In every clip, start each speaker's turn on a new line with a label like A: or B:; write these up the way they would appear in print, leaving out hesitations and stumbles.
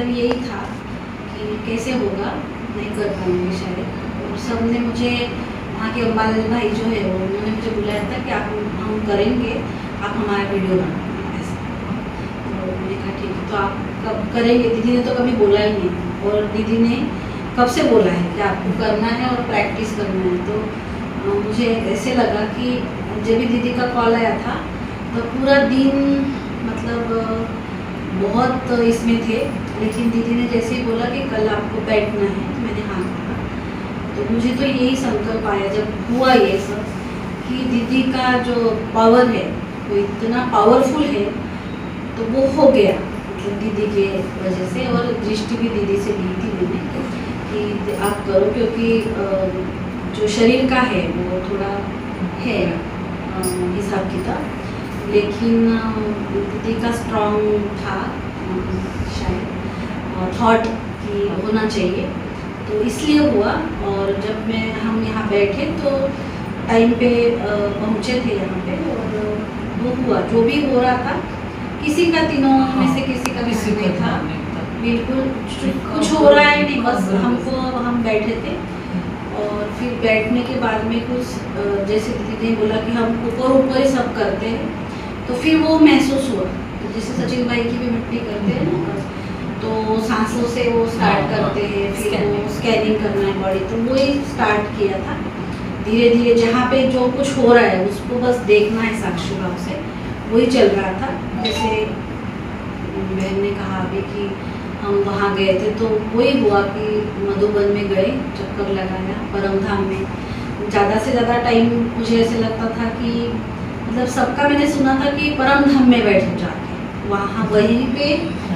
A: मतलब यही था कि कैसे होगा, नहीं कर पाएंगे शायद। और सब ने मुझे, वहाँ के अम्बाल भाई जो है वो, उन्होंने मुझे बुलाया था कि आप हम करेंगे, आप हमारा वीडियो बनाना ऐसा। तो मैंने कहा ठीक है, तो आप कब करेंगे? दीदी ने तो कभी बोला ही नहीं, और दीदी ने कब से बोला है कि आपको करना है और प्रैक्टिस करना है। तो मुझे ऐसे लगा कि जब भी दीदी का कॉल आया था तो पूरा दिन मतलब बहुत इसमें थे, लेकिन दीदी ने जैसे ही बोला कि कल आपको बैठना है, तो मैंने हाँ कहा। तो मुझे तो यही संकल्प आया जब हुआ ये सब कि दीदी का जो पावर है वो इतना पावरफुल है, तो वो हो गया मतलब दीदी के वजह से। और दृष्टि भी दीदी से ली थी मैंने कि आप करो, क्योंकि जो शरीर का है वो थोड़ा है हिसाब किताब, लेकिन दीदी का स्ट्रॉन्ग था शायद थॉट कि होना चाहिए, तो इसलिए हुआ। और जब हम यहाँ बैठे तो टाइम पे पहुँचे थे यहाँ पे, और वो हुआ जो भी हो रहा था। किसी का तीनों में से किसी का नहीं था, बिल्कुल कुछ हो रहा है नहीं, बस हम बैठे थे। और फिर बैठने के बाद में कुछ जैसे दीदी ने बोला कि हम ऊपर ही सब करते हैं, तो फिर वो महसूस हुआ। तो जैसे सचिन भाई की भी मिट्टी करते हैं ना, तो सांसों से वो स्टार्ट करते हैं, फिर वो स्कैनिंग करना है बॉडी, तो वही स्टार्ट किया था धीरे धीरे। जहाँ पे जो कुछ हो रहा है उसको बस देखना है साक्षी भाव से, वही चल रहा था। जैसे बहन ने कहा अभी कि हम वहाँ गए थे, तो वही हुआ कि मधुबन में गए, चक्कर लगाया परम धाम में। ज़्यादा से ज़्यादा टाइम मुझे ऐसे लगता था कि मतलब सबका मैंने सुना था कि परम धाम में बैठ जाके वहाँ वहीं पे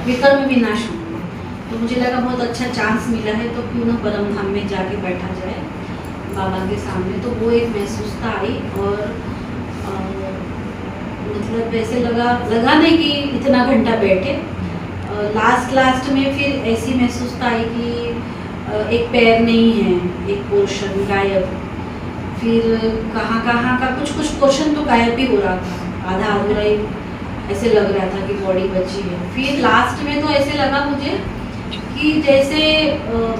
A: विकर्म विनाश हुआ। तो मुझे लगा बहुत अच्छा चांस मिला है, तो क्यों ना परम धाम में जाके बैठा जाए बाबा के सामने। तो वो एक महसूसता आई, और मतलब ऐसे लगा नहीं कि इतना घंटा बैठे। लास्ट में फिर ऐसी महसूसता आई कि एक पैर नहीं है, एक पोर्शन गायब। फिर कहाँ का कुछ पोर्शन तो गायब ही हो रहा था, आधा अधूरा ही ऐसे लग रहा था कि बॉडी बची है। फिर लास्ट में तो ऐसे लगा मुझे कि जैसे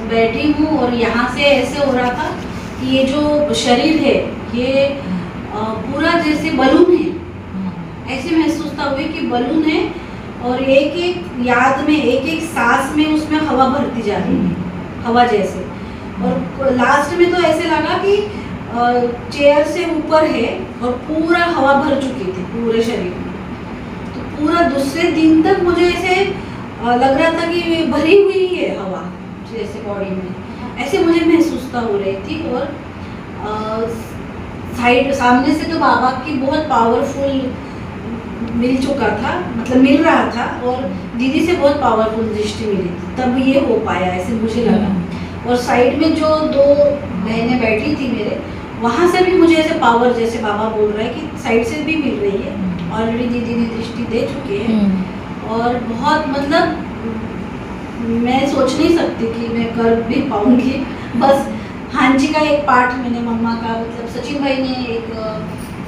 A: बैठी हूँ और यहाँ से ऐसे हो रहा था कि ये जो शरीर है ये पूरा जैसे बलून है, ऐसे महसूसता हुई कि बलून है, और एक एक याद में एक एक सांस में उसमें हवा भरती जा रही है, हवा जैसे। और लास्ट में तो ऐसे लगा कि चेयर से ऊपर है और पूरा हवा भर चुकी थी पूरे शरीर में। तो पूरा दूसरे दिन तक मुझे ऐसे लग रहा था कि भरी हुई है हवा जैसे बॉडी में, ऐसे मुझे महसूसता हो रही थी। और साइड सामने से तो बाबा की बहुत पावरफुल मिल चुका था, मतलब मिल रहा था, और दीदी से बहुत पावरफुल दृष्टि मिली थी, तब ये हो पाया ऐसे मुझे लगा। और साइड में जो दो बहनें बैठी थी मेरे, वहाँ से भी मुझे ऐसे पावर जैसे बाबा बोल रहा है कि साइड से भी मिल रही है। ऑलरेडी दीदी ने दृष्टि दे चुके हैं, और बहुत मतलब मैं सोच नहीं सकती कि मैं कर भी पाऊंगी। बस हाँ जी का एक पाठ मैंने मम्मा का, मतलब सचिन भाई ने एक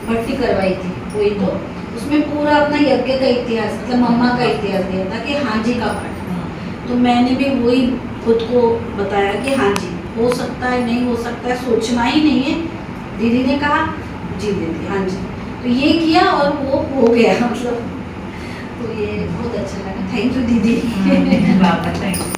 A: भर्ती करवाई थी, वही तो उसमें पूरा अपना यज्ञ का इतिहास, मतलब मम्मा का इतिहास दिया था कि हाँ जी का पाठ। तो मैंने भी वही खुद को बताया कि हाँ जी हो सकता है, नहीं हो सकता है, सोचना ही नहीं है। दीदी ने कहा जी दीदी हाँ जी, तो ये किया और वो हो गया मतलब। तो ये बहुत अच्छा लगा, थैंक यू दीदी।
B: बाबा थैंक यू।